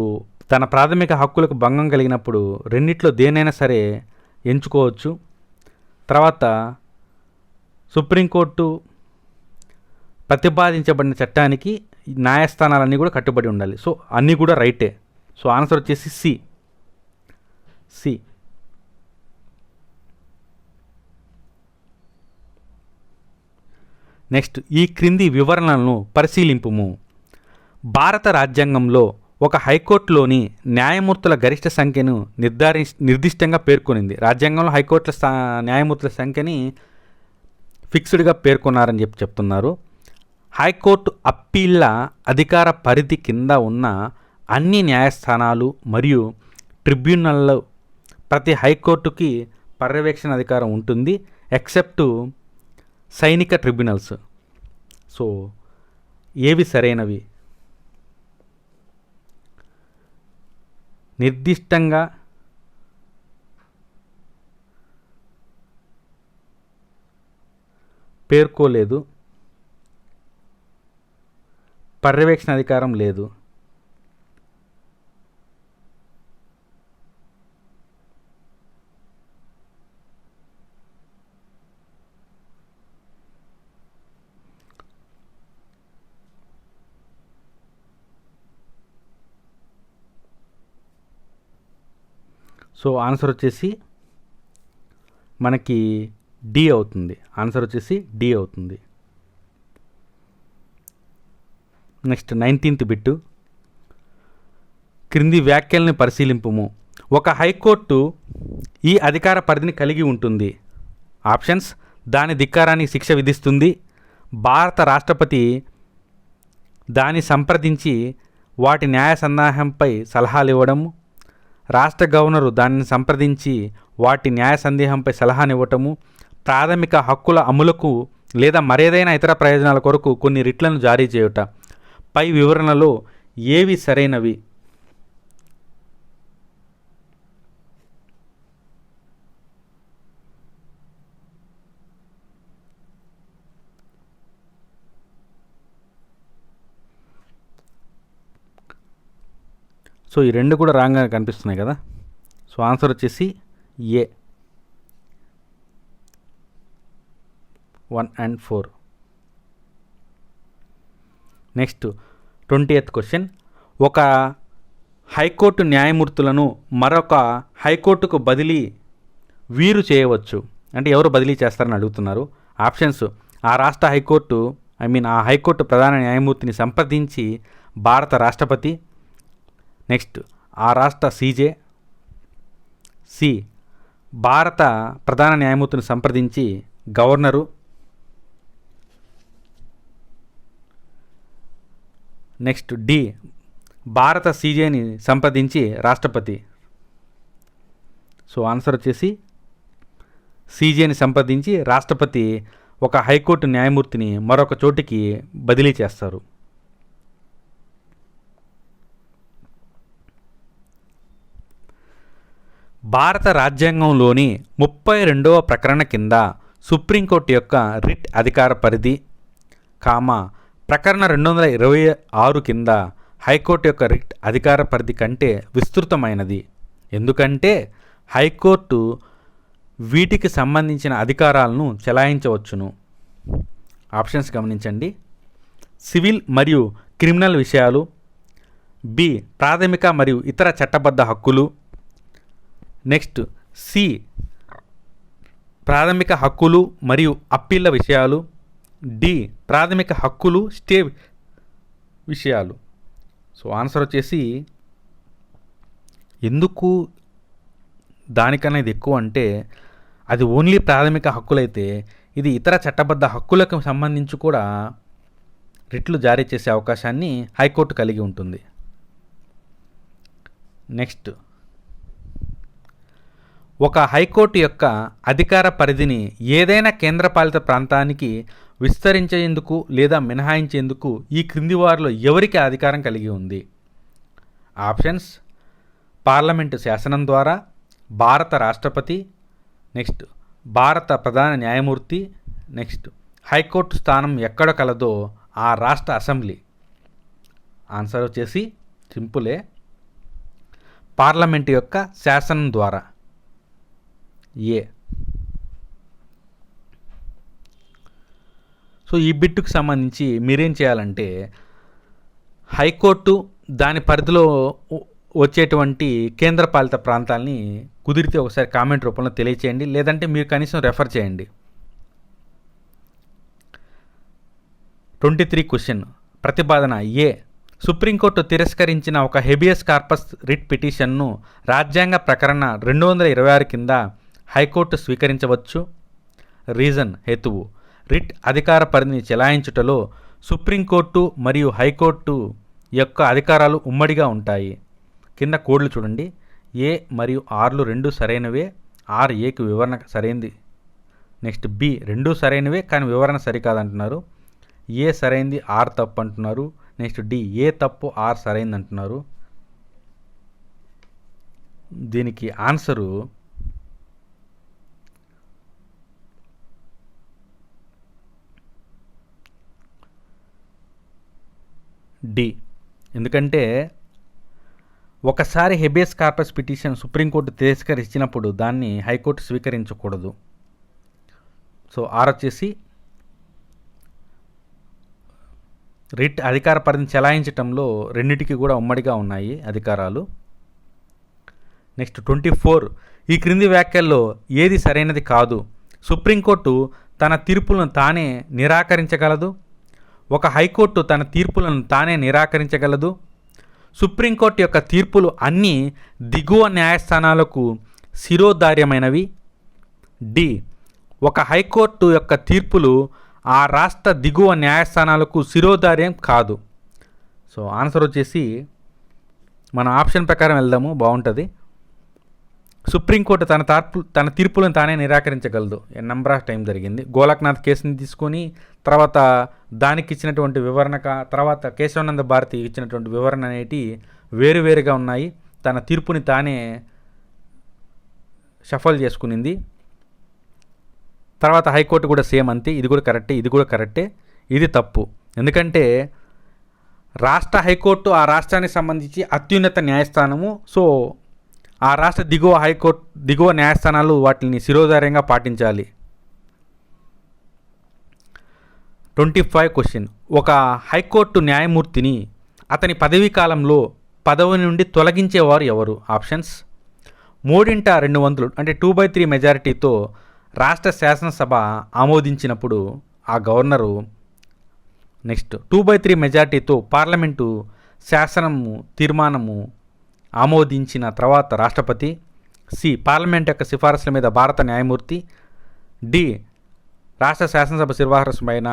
తన ప్రాథమిక హక్కులకు భంగం కలిగినప్పుడు రెండిట్లో దేనైనా సరే ఎంచుకోవచ్చు. తర్వాత సుప్రీంకోర్టు ప్రతిపాదించబడిన చట్టానికి న్యాయస్థానాలన్నీ కూడా కట్టుబడి ఉండాలి. సో అన్నీ కూడా రైటే. సో ఆన్సర్ వచ్చేసి సి. సి. నెక్స్ట్, ఈ క్రింది వివరణలను పరిశీలింపుము. భారత రాజ్యాంగంలో ఒక హైకోర్టులోని న్యాయమూర్తుల గరిష్ట సంఖ్యను నిర్దిష్టంగా పేర్కొనింది. రాజ్యాంగంలో హైకోర్టుల న్యాయమూర్తుల సంఖ్యని ఫిక్స్డ్గా పేర్కొన్నారని చెప్తున్నారు. హైకోర్టు అప్పీళ్ల అధికార పరిధి కింద ఉన్న అన్ని న్యాయస్థానాలు మరియు ట్రిబ్యునల్లో ప్రతి హైకోర్టుకి పర్యవేక్షణ అధికారం ఉంటుంది, ఎక్సెప్ట్ సైనిక ట్రిబ్యునల్స్. సో ఏవి సరైనవి? నిర్దిష్టంగా పేర్కోలేదు, పర్యవేక్షణ అధికారం లేదు. సో ఆన్సర్ వచ్చేసి మనకి డి అవుతుంది. ఆన్సర్ వచ్చేసి డి అవుతుంది. Next 19th bit. క్రింది వ్యాఖ్యల్ని పరిశీలింపుము. ఒక హైకోర్టు ఈ అధికార పరిధిని కలిగి ఉంటుంది. ఆప్షన్స్: దాని ధిక్కారానికి శిక్ష విధిస్తుంది, భారత రాష్ట్రపతి దాన్ని సంప్రదించి వాటి న్యాయ సందేహంపై సలహాలు ఇవ్వడం, రాష్ట్ర గవర్నరు దానిని సంప్రదించి వాటి న్యాయ సందేహంపై సలహానివ్వటము, ప్రాథమిక హక్కుల అమలుకు లేదా మరేదైనా ఇతర ప్రయోజనాల కొరకు కొన్ని రిట్లను జారీ చేయుట. పై వివరణలో ఏవి సరైనవి? సో ఈ రెండు కూడా రాంగ్గా కనిపిస్తున్నాయి కదా. సో ఆన్సర్ వచ్చేసి ఏ, 1 and 4. Next 20th question. ఒక హైకోర్టు న్యాయమూర్తులను మరొక హైకోర్టుకు బదిలీ వీరు చేయవచ్చు. అంటే ఎవరు బదిలీ చేస్తారని అడుగుతున్నారు. ఆప్షన్స్: ఆ రాష్ట్ర హైకోర్టు ఆ హైకోర్టు ప్రధాన న్యాయమూర్తిని సంప్రదించి భారత రాష్ట్రపతి. నెక్స్ట్, ఆ రాష్ట్ర సీజే. సి, భారత ప్రధాన న్యాయమూర్తిని సంప్రదించి గవర్నరు. నెక్స్ట్ డి, భారత సీజేని సంప్రదించి రాష్ట్రపతి. సో ఆన్సర్ వచ్చేసి సీజేని సంప్రదించి రాష్ట్రపతి ఒక హైకోర్టు న్యాయమూర్తిని మరొక చోటికి బదిలీ చేస్తారు. భారత రాజ్యాంగంలోని 32వ ప్రకరణ కింద సుప్రీంకోర్టు యొక్క రిట్ అధికార పరిధి, ప్రకరణ 226 కింద హైకోర్టు యొక్క రిట్ అధికార పరిధి కంటే విస్తృతమైనది. ఎందుకంటే హైకోర్టు వీటికి సంబంధించిన అధికారాలను చెలాయించవచ్చును. ఆప్షన్స్ గమనించండి. సివిల్ మరియు క్రిమినల్ విషయాలు, బి ప్రాథమిక మరియు ఇతర చట్టబద్ధ హక్కులు, నెక్స్ట్ సి ప్రాథమిక హక్కులు మరియు అప్పీళ్ల విషయాలు, డి ప్రాథమిక హక్కులు స్టే విషయాలు. సో ఆన్సర్ వచ్చేసి ఎందుకు దానికన్నా ఇది ఎక్కువ అంటే అది ఓన్లీ ప్రాథమిక హక్కులైతే ఇది ఇతర చట్టబద్ధ హక్కులకు సంబంధించి కూడా రిట్లు జారీ చేసే అవకాశాన్ని హైకోర్టు కలిగి ఉంటుంది. నెక్స్ట్, ఒక హైకోర్టు యొక్క అధికార పరిధిని ఏదైనా కేంద్రపాలిత ప్రాంతానికి విస్తరించేందుకు లేదా మినహాయించేందుకు ఈ క్రింది వారిలో ఎవరికి అధికారం కలిగి ఉంది? ఆప్షన్స్: పార్లమెంటు శాసనం ద్వారా, భారత రాష్ట్రపతి, నెక్స్ట్ భారత ప్రధాన న్యాయమూర్తి, నెక్స్ట్ హైకోర్టు స్థానం ఎక్కడ కలదో ఆ రాష్ట్ర అసెంబ్లీ. ఆన్సర్ వచ్చేసి సింపులే, పార్లమెంటు యొక్క శాసనం ద్వారా. ఏ. సో ఈ బిట్టుకు సంబంధించి మీరేం చేయాలంటే హైకోర్టు దాని పరిధిలో వచ్చేటువంటి కేంద్రపాలిత ప్రాంతాలని కుదిరితే ఒకసారి కామెంట్ రూపంలో తెలియచేయండి, లేదంటే మీరు కనీసం రెఫర్ చేయండి. 23 క్వశ్చన్ ప్రతిపాదన ఏ. సుప్రీంకోర్టు తిరస్కరించిన ఒక హెబియస్ కార్పస్ రిట్ పిటిషన్ను రాజ్యాంగ ప్రకరణ 226 కింద హైకోర్టు స్వీకరించవచ్చు. రీజన్ హేతువు రిట్ అధికార పరిధిని చెలాయించుటలో సుప్రీంకోర్టు మరియు హైకోర్టు యొక్క అధికారాలు ఉమ్మడిగా ఉంటాయి. కింద కోడ్లు చూడండి. ఏ మరియు ఆర్లు రెండు సరైనవే, ఆర్ ఏకి వివరణ సరైంది. నెక్స్ట్ బి రెండు సరైనవే కానీ వివరణ సరికాదంటున్నారు. ఏ సరైంది, ఆర్ తప్పు అంటున్నారు. నెక్స్ట్ డి ఏ తప్పు, ఆర్ సరైంది అంటున్నారు. దీనికి ఆన్సరు డి. ఎందుకంటే ఒకసారి హెబియస్ కార్పస్ పిటిషన్ సుప్రీంకోర్టు తిరస్కరించినప్పుడు దాన్ని హైకోర్టు స్వీకరించకూడదు. సో ఆర్ వచ్చేసి రిట్ అధికార పరిధిని చెలాయించటంలో రెండింటికి కూడా ఉమ్మడిగా ఉన్నాయి అధికారాలు. నెక్స్ట్ 24 ఈ క్రింది వ్యాఖ్యల్లో ఏది సరైనది కాదు. సుప్రీంకోర్టు తన తీర్పులను తానే నిరాకరించగలదు. ఒక హైకోర్టు తన తీర్పులను తానే నిరాకరించగలదు. సుప్రీంకోర్టు యొక్క తీర్పులు అన్నీ దిగువ న్యాయస్థానాలకు శిరోధార్యమైనవి. డి ఒక హైకోర్టు యొక్క తీర్పులు ఆ రాష్ట్ర దిగువ న్యాయస్థానాలకు శిరోధార్యం కాదు. సో ఆన్సర్ వచ్చేసి మన ఆప్షన్ ప్రకారం వెళ్దాము, బాగుంటుంది. సుప్రీంకోర్టు తన తీర్పులను తానే నిరాకరించగలదు. నెంబర్ ఆఫ్ టైం జరిగింది. గోలక్నాథ్ కేసుని తీసుకొని తర్వాత దానికి ఇచ్చినటువంటి వివరణ, తర్వాత కేశవానంద భారతి ఇచ్చినటువంటి వివరణ అనేటి వేరువేరుగా ఉన్నాయి. తన తీర్పుని తానే షఫల్ చేసుకునింది. తర్వాత హైకోర్టు కూడా సేమ్ అంతే. ఇది కూడా కరెక్టే, ఇది కూడా కరెక్టే. ఇది తప్పు. ఎందుకంటే రాష్ట్ర హైకోర్టు ఆ రాష్ట్రానికి సంబంధించి అత్యున్నత న్యాయస్థానము. సో ఆ రాష్ట్ర దిగువ న్యాయస్థానాలు వాటిని శిరోధార్యంగా పాటించాలి. 25 క్వశ్చన్ ఒక హైకోర్టు న్యాయమూర్తిని అతని పదవీ కాలంలో పదవి నుండి తొలగించేవారు ఎవరు? ఆప్షన్స్ 3/200 అంటే 2/3 మెజారిటీతో రాష్ట్ర శాసనసభ ఆమోదించినప్పుడు ఆ గవర్నరు. నెక్స్ట్ 2/3 మెజారిటీతో పార్లమెంటు శాసనము తీర్మానము ఆమోదించిన తర్వాత రాష్ట్రపతి. సి పార్లమెంట్ యొక్క సిఫారసుల మీద భారత న్యాయమూర్తి. డి రాష్ట్ర శాసనసభ సిఫారసుపైన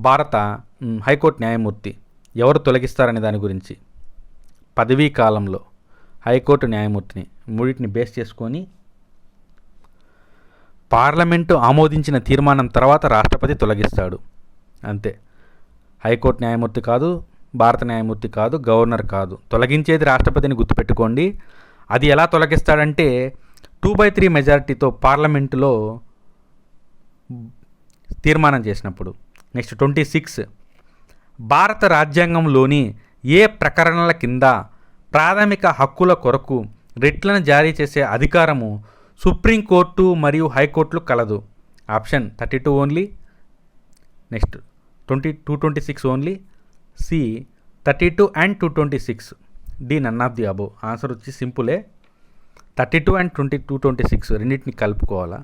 భారత హైకోర్టు న్యాయమూర్తి. ఎవరు తొలగిస్తారనే దాని గురించి పదవీ కాలంలో హైకోర్టు న్యాయమూర్తిని మూడింటిని బేస్ చేసుకొని పార్లమెంటు ఆమోదించిన తీర్మానం తర్వాత రాష్ట్రపతి తొలగిస్తాడు. అంతే. హైకోర్టు న్యాయమూర్తి కాదు, భారత న్యాయమూర్తి కాదు, గవర్నర్ కాదు. తొలగించేది రాష్ట్రపతిని గుర్తుపెట్టుకోండి. అది ఎలా తొలగిస్తాడంటే 2/3 మెజారిటీతో పార్లమెంటులో తీర్మానం చేసినప్పుడు. నెక్స్ట్ 26 భారత రాజ్యాంగంలోని ఏ ప్రకరణల కింద ప్రాథమిక హక్కుల కొరకు రిట్లను జారీ చేసే అధికారము సుప్రీంకోర్టు మరియు హైకోర్టులు కలదు? Option 32 only. Next 226 only. C 32 and 226. D none of the above. Answer వచ్చి సింపులే. 32 and 226 రెండింటిని కలుపుకోవాలా.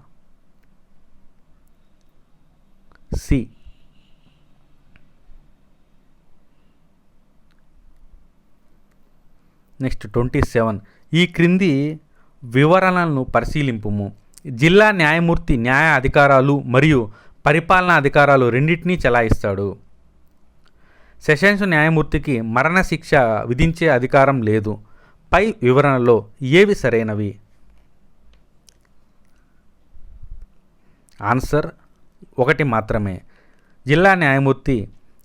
సి. నెక్స్ట్ 27 ఈ క్రింది వివరణలను పరిశీలింపుము. జిల్లా న్యాయమూర్తి న్యాయ అధికారాలు మరియు పరిపాలనా అధికారాలు రెండింటినీ చెలాయిస్తాడు. సెషన్స్ న్యాయమూర్తికి మరణశిక్ష విధించే అధికారం లేదు. పై వివరణలో ఏవి సరైనవి? ఆన్సర్ ఒకటి మాత్రమే. జిల్లా న్యాయమూర్తి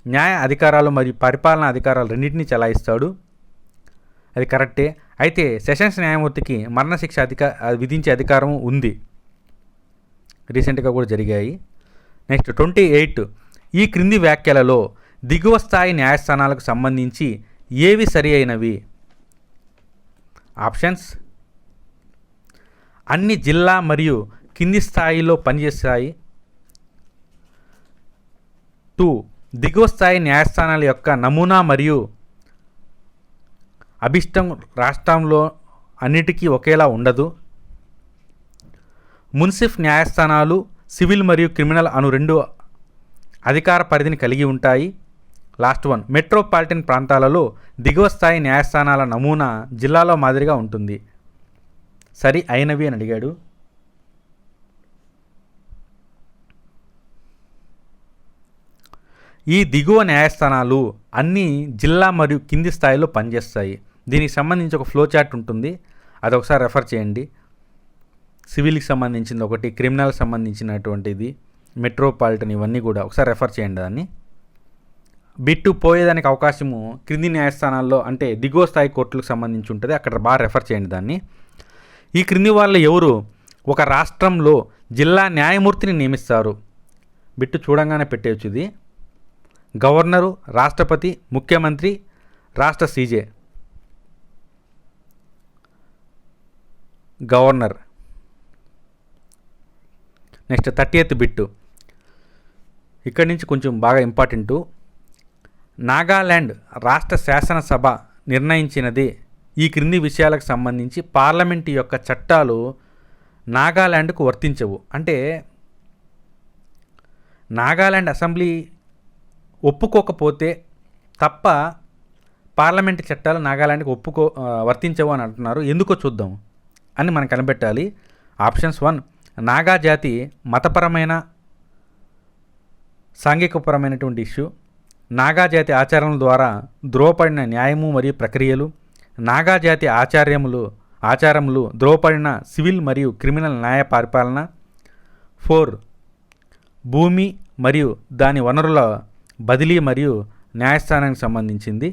న్యాయ అధికారాలు మరియు పరిపాలనా అధికారాలు రెండింటినీ చెలాయిస్తాడు. అది కరెక్టే. అయితే సెషన్స్ న్యాయమూర్తికి మరణశిక్ష విధించే అధికారం ఉంది. రీసెంట్గా కూడా జరిగాయి. నెక్స్ట్ 28 ఈ క్రింది వ్యాఖ్యలలో దిగువ స్థాయి న్యాయస్థానాలకు సంబంధించి ఏవి సరి అయినవి? ఆప్షన్స్ అన్ని జిల్లా మరియు కింది స్థాయిలో పనిచేస్తాయి. 2 దిగువ స్థాయి న్యాయస్థానాల యొక్క నమూనా మరియు అభిష్టం రాష్ట్రంలో అన్నిటికీ ఒకేలా ఉండదు. మున్సిఫ్ న్యాయస్థానాలు సివిల్ మరియు క్రిమినల్ అను 2 అధికార పరిధిని కలిగి ఉంటాయి. లాస్ట్ వన్, మెట్రోపాలిటన్ ప్రాంతాలలో దిగువ స్థాయి న్యాయస్థానాల నమూనా జిల్లాలో మాదిరిగా ఉంటుంది. సరి అయినవి అని అడిగాడు. ఈ దిగువ న్యాయస్థానాలు అన్నీ జిల్లా మరియు కింది స్థాయిలో పనిచేస్తాయి. దీనికి సంబంధించి ఒక ఫ్లో చార్ట్ ఉంటుంది, అది ఒకసారి రెఫర్ చేయండి. సివిల్కి సంబంధించింది ఒకటి, క్రిమినల్కి సంబంధించినటువంటిది, మెట్రోపాలిటన్, ఇవన్నీ కూడా ఒకసారి రెఫర్ చేయండి. దాన్ని బిట్టు పోయేదానికి అవకాశము క్రింది న్యాయస్థానాల్లో అంటే దిగువ స్థాయి కోర్టులకు సంబంధించి ఉంటుంది, అక్కడ బాగా రెఫర్ చేయండి దాన్ని. ఈ క్రింది వాళ్ళు ఎవరు ఒక రాష్ట్రంలో జిల్లా న్యాయమూర్తిని నియమిస్తారు? బిట్టు చూడంగానే పెట్టేయచ్చు. ఇది గవర్నరు, రాష్ట్రపతి, ముఖ్యమంత్రి, రాష్ట్ర CJ. Governor. Next 30th bit, ఇక్కడి నుంచి కొంచెం బాగా ఇంపార్టెంటు. నాగాల్యాండ్ రాష్ట్ర శాసనసభ నిర్ణయించినది ఈ క్రింది విషయాలకు సంబంధించి పార్లమెంటు యొక్క చట్టాలు నాగాల్యాండ్కు వర్తించవు. అంటే నాగాల్యాండ్ అసెంబ్లీ ఒప్పుకోకపోతే తప్ప పార్లమెంటు చట్టాలు నాగాల్యాండ్కి వర్తించవు అని అంటున్నారు. ఎందుకో చూద్దాం అని మనం కనిపెట్టాలి. ఆప్షన్స్ 1, నాగా జాతి మతపరమైన సాంఘికపరమైనటువంటి ఇష్యూ, నాగా జాతి ఆచారాల ద్వారా ద్రోవపడిన న్యాయము మరియు ప్రక్రియలు, నాగా జాతి ఆచారములు ద్రోవపడిన సివిల్ మరియు క్రిమినల్ న్యాయ పరిపాలన. 4, భూమి మరియు దాని వనరుల బదిలీ మరియు న్యాయస్థానానికి సంబంధించింది.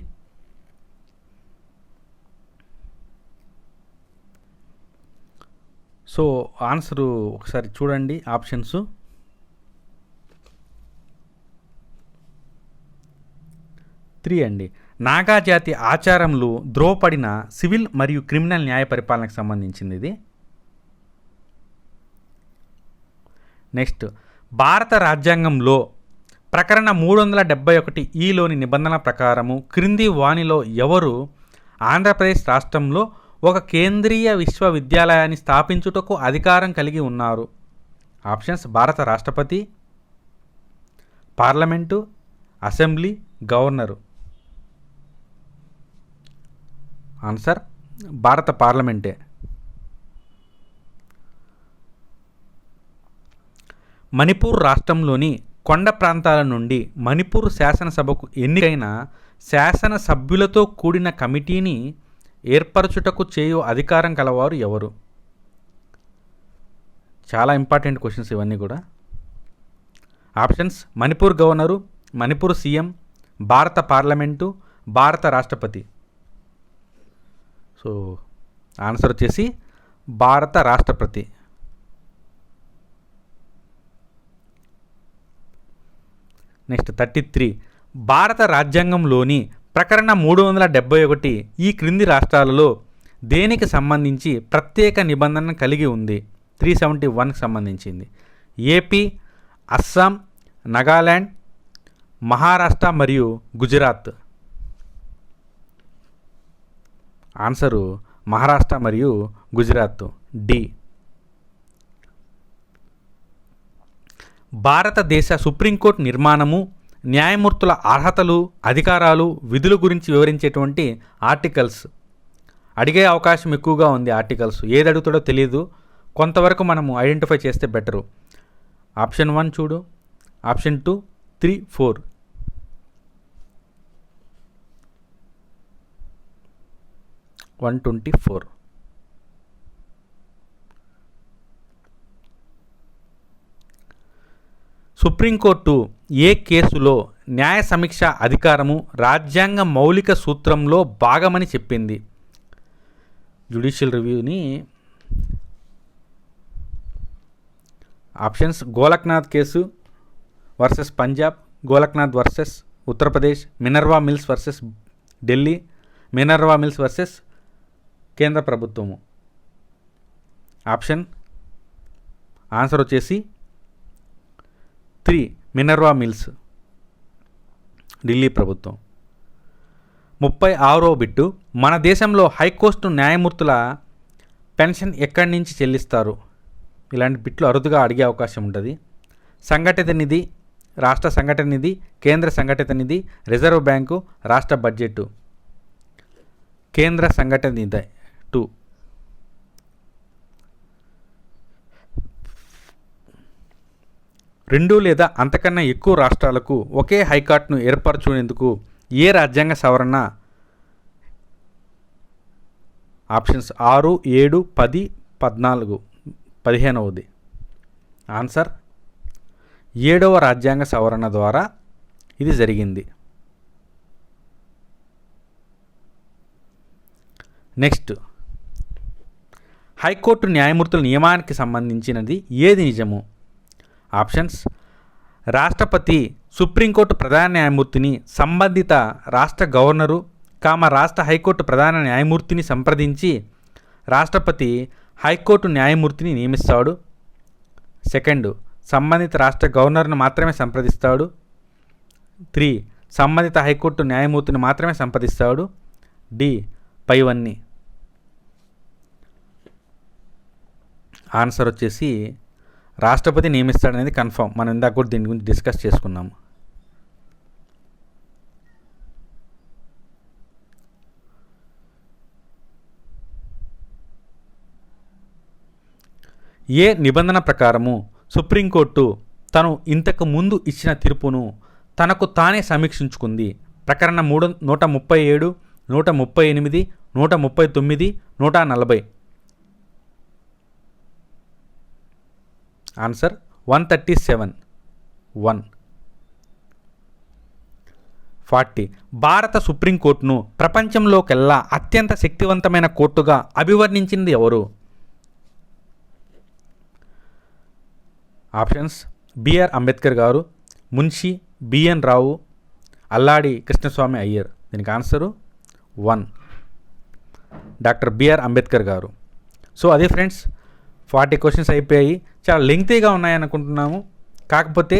సో ఆన్సరు ఒకసారి చూడండి. ఆప్షన్స్ 3 అండి. నాగా జాతి ఆచారములు ద్రోవపడిన సివిల్ మరియు క్రిమినల్ న్యాయ పరిపాలనకు సంబంధించింది ఇది. నెక్స్ట్, భారత రాజ్యాంగంలో ప్రకరణ 371(e)లోని నిబంధనల ప్రకారము క్రింది వానిలో ఎవరు ఆంధ్రప్రదేశ్ రాష్ట్రంలో ఒక కేంద్రీయ విశ్వవిద్యాలయాన్ని స్థాపించుటకు అధికారం కలిగి ఉన్నారు? ఆప్షన్స్: భారత రాష్ట్రపతి, పార్లమెంటు, అసెంబ్లీ, గవర్నరు. ఆన్సర్ భారత పార్లమెంటే. మణిపూర్ రాష్ట్రంలోని కొండ ప్రాంతాల నుండి మణిపూర్ శాసనసభకు ఎన్నికైన శాసనసభ్యులతో కూడిన కమిటీని ఏర్పరచుటకు చేయు అధికారం కలవారు ఎవరు? చాలా ఇంపార్టెంట్ క్వశ్చన్స్ ఇవన్నీ కూడా. Options: Manipur governor, Manipur CM, భారత పార్లమెంటు, భారత రాష్ట్రపతి. సో ఆన్సర్ వచ్చేసి భారత రాష్ట్రపతి. నెక్స్ట్ 33, భారత రాజ్యాంగంలోని ప్రకరణ 371 ఈ క్రింది రాష్ట్రాలలో దేనికి సంబంధించి ప్రత్యేక నిబంధన కలిగి ఉంది? 371కి సంబంధించింది. ఏపీ, అస్సాం, నాగాల్యాండ్, మహారాష్ట్ర మరియు గుజరాత్. ఆన్సరు మహారాష్ట్ర మరియు గుజరాత్, డి. భారతదేశ సుప్రీంకోర్టు నిర్మాణము, న్యాయమూర్తుల అర్హతలు, అధికారాలు, విధుల గురించి వివరించేటువంటి ఆర్టికల్స్ అడిగే అవకాశం ఎక్కువగా ఉంది. ఆర్టికల్స్ ఏది అడుగుతాడో తెలియదు, కొంతవరకు మనము ఐడెంటిఫై చేస్తే బెటరు. ఆప్షన్ 1 చూడు, ఆప్షన్ 2, 3, 4. సుప్రీంకోర్టు ఏ కేసులో న్యాయ సమీక్ష అధికారము రాజ్యాంగ మౌలిక సూత్రంలో భాగమని చెప్పింది? జ్యుడిషియల్ రివ్యూని. Options: Golaknath case versus Punjab, Golaknath versus Uttar Pradesh, Minerva mills versus Delhi, Minerva mills versus కేంద్ర ప్రభుత్వము. ఆన్సర్ వచ్చేసి 3, మినర్వా మిల్స్, ఢిల్లీ ప్రభుత్వం. 36వ బిట్టు, మన దేశంలో హైకోర్టు న్యాయమూర్తుల పెన్షన్ ఎక్కడి నుంచి చెల్లిస్తారు? ఇలాంటి బిట్లు అరుదుగా అడిగే అవకాశం ఉంటుంది. సంఘటిత నిధి, రాష్ట్ర సంఘటన నిధి, కేంద్ర సంఘటిత నిధి, రిజర్వ్ బ్యాంకు, రాష్ట్ర బడ్జెట్. కేంద్ర సంఘటన నిధి 2. రెండు లేదా అంతకన్నా ఎక్కువ రాష్ట్రాలకు ఒకే హైకోర్టును ఏర్పరచుకునేందుకు ఏ రాజ్యాంగ సవరణ? ఆప్షన్స్ 6, 7, 10, 14, 15వది. ఆన్సర్ 7వ రాజ్యాంగ సవరణ ద్వారా ఇది జరిగింది. నెక్స్ట్, హైకోర్టు న్యాయమూర్తుల నియమానికి సంబంధించినది ఏది నిజము? ఆప్షన్స్: రాష్ట్రపతి సుప్రీంకోర్టు ప్రధాన న్యాయమూర్తిని సంబంధిత రాష్ట్ర గవర్నరు రాష్ట్ర హైకోర్టు ప్రధాన న్యాయమూర్తిని సంప్రదించి రాష్ట్రపతి హైకోర్టు న్యాయమూర్తిని నియమిస్తాడు. సెకండ్, సంబంధిత రాష్ట్ర గవర్నర్ను మాత్రమే సంప్రదిస్తాడు. 3, సంబంధిత హైకోర్టు న్యాయమూర్తిని మాత్రమే సంప్రదిస్తాడు. డి, పైవన్నీ. ఆన్సర్ వచ్చేసి రాష్ట్రపతి నియమిస్తాడనేది కన్ఫర్మ్. మనం ఇందాక కూడా దీని గురించి డిస్కస్ చేసుకున్నాము. ఏ నిబంధన ప్రకారము సుప్రీంకోర్టు తను ఇంతకు ముందు ఇచ్చిన తీర్పును తనకు తానే సమీక్షించుకుంది? ప్రకరణ 137, 138, 139, 140. ఆన్సర్ 137. 1. 40. భారత సుప్రీంకోర్టును ప్రపంచంలోకెల్లా అత్యంత శక్తివంతమైన కోర్టుగా అభివర్ణించింది ఎవరు? ఆప్షన్స్: బిఆర్ అంబేద్కర్ గారు, మున్షి బిఎన్ రావు, అల్లాడి కృష్ణస్వామి అయ్యర్. దీనికి ఆన్సరు 1, డాక్టర్ బిఆర్ అంబేద్కర్ గారు. సో అదే ఫ్రెండ్స్, 40 క్వశ్చన్స్ అయిపోయాయి. చాలా లెంగ్తీగా ఉన్నాయనుకుంటున్నాము, కాకపోతే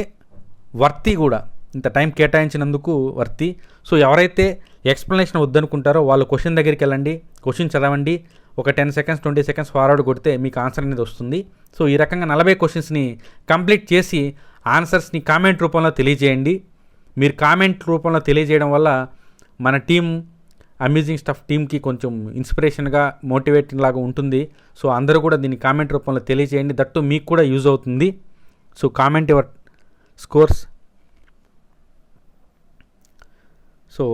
వర్తి కూడా. ఇంత టైం కేటాయించినందుకు వర్తి. సో ఎవరైతే ఎక్స్ప్లెనేషన్ వద్దనుకుంటారో వాళ్ళు క్వశ్చన్ దగ్గరికి వెళ్ళండి, క్వశ్చన్ చదవండి, ఒక 10 సెకండ్స్ 20 సెకండ్స్ ఫార్వర్డ్ కొడితే మీకు ఆన్సర్ అనేది వస్తుంది. సో ఈ రకంగా 40 క్వశ్చన్స్ని కంప్లీట్ చేసి ఆన్సర్స్ని కామెంట్ రూపంలో తెలియజేయండి. మీరు కామెంట్ రూపంలో తెలియజేయడం వల్ల మన టీం, అమేజింగ్ స్టఫ్ టీమ్కి కొంచెం ఇన్స్పిరేషన్గా, మోటివేటింగ్ లాగా ఉంటుంది. సో అందరూ కూడా దీన్ని కామెంట్ రూపంలో తెలియజేయండి. దట్టు మీకు కూడా యూజ్ అవుతుంది. So comment your scores. So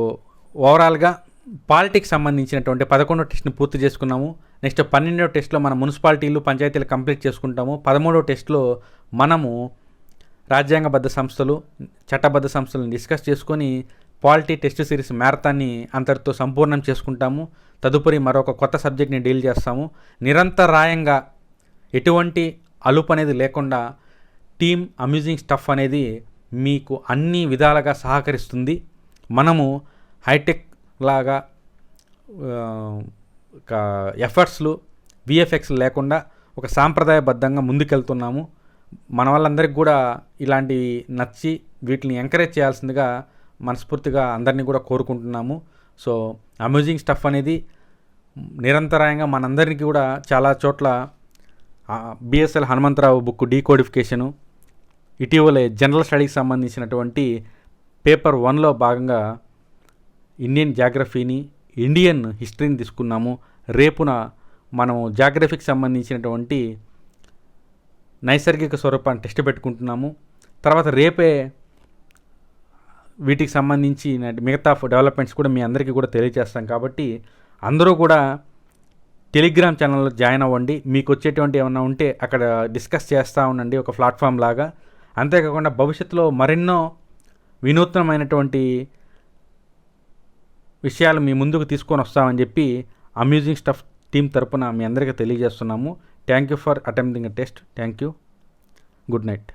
ఓవరాల్గా పాలిటిక్స్ సంబంధించినటువంటి 11వ టెస్ట్ని పూర్తి చేసుకున్నాము. నెక్స్ట్ 12వ టెస్ట్లో మనం మున్సిపాలిటీలు, పంచాయతీలు కంప్లీట్ చేసుకుంటాము. 13వ టెస్ట్లో మనము రాజ్యాంగబద్ధ సంస్థలు, చట్టబద్ధ సంస్థలను డిస్కస్ చేసుకొని పాలిటీ టెస్ట్ సిరీస్ మ్యారథాన్ని అంతటితో సంపూర్ణం చేసుకుంటాము. తదుపరి మరొక కొత్త సబ్జెక్ట్ని డీల్ చేస్తాము. నిరంతరాయంగా ఎటువంటి అలుపు అనేది లేకుండా టీమ్ అమ్యూజింగ్ స్టఫ్ అనేది మీకు అన్ని విధాలుగా సహకరిస్తుంది. మనము హైటెక్ లాగా ఎఫర్ట్స్లు, విఎఫ్ఎక్స్లు లేకుండా ఒక సాంప్రదాయబద్ధంగా ముందుకెళ్తున్నాము. మన వాళ్ళందరికీ కూడా ఇలాంటివి నచ్చి వీటిని ఎంకరేజ్ చేయాల్సిందిగా మనస్ఫూర్తిగా అందరినీ కూడా కోరుకుంటున్నాము. సో అమ్యూజింగ్ స్టఫ్ అనేది నిరంతరాయంగా మనందరికీ కూడా చాలా చోట్ల బిఎస్ఎల్ హనుమంతరావు బుక్ డీకోడిఫికేషను, ఇటీవలే జనరల్ స్టడీకి సంబంధించినటువంటి పేపర్ 1లో భాగంగా ఇండియన్ జాగ్రఫీని, ఇండియన్ హిస్టరీని తీసుకున్నాము. రేపున మనం జాగ్రఫీకి సంబంధించినటువంటి నైసర్గిక స్వరూపాన్ని టెస్ట్ పెట్టుకుంటున్నాము. తర్వాత రేపే వీటికి సంబంధించి మిగతా డెవలప్మెంట్స్ కూడా మీ అందరికీ కూడా తెలియజేస్తాం. కాబట్టి అందరూ కూడా టెలిగ్రామ్ ఛానల్లో జాయిన్ అవ్వండి. మీకు వచ్చేటువంటి ఏమన్నా ఉంటే అక్కడ డిస్కస్ చేస్తూ ఉండండి, ఒక ప్లాట్ఫామ్ లాగా. అంతేకాకుండా భవిష్యత్తులో మరెన్నో వినూత్నమైనటువంటి విషయాలు మీ ముందుకు తీసుకొని వస్తామని చెప్పి అమ్యూజింగ్ స్టఫ్ టీం తరపున మీ అందరికీ తెలియజేస్తున్నాము. Thank you for attempting a test. Thank you. Good night.